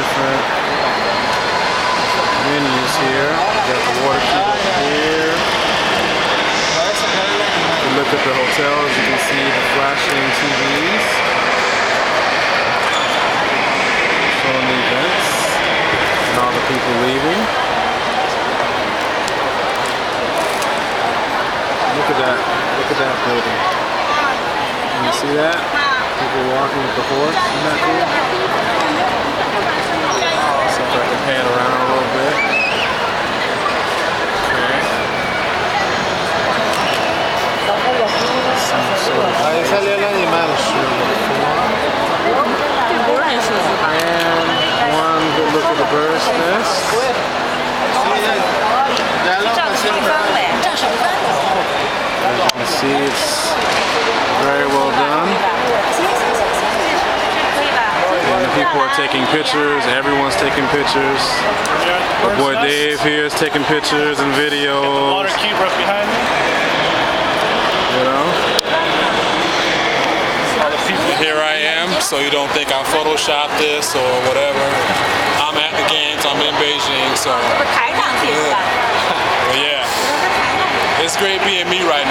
different menus here. You got the water cube over here. You look at the hotels, you can see the flashing TVs showing the events and all the people leaving. Look at that. Look at that building. Can you see that? People walking with the horse. Isn't that cool? So if I can pan around a little bit. Okay. Ahí salió el animal. And one good look at the bird's nest. As you can see, it's very well done. And the people are taking pictures. Everyone's taking pictures. My boy Dave here is taking pictures and videos. Water cube right behind me. You know? Here I am, so you don't think I photoshopped this or whatever. I'm at the games. I'm in Beijing, so. Yeah. It's great being me right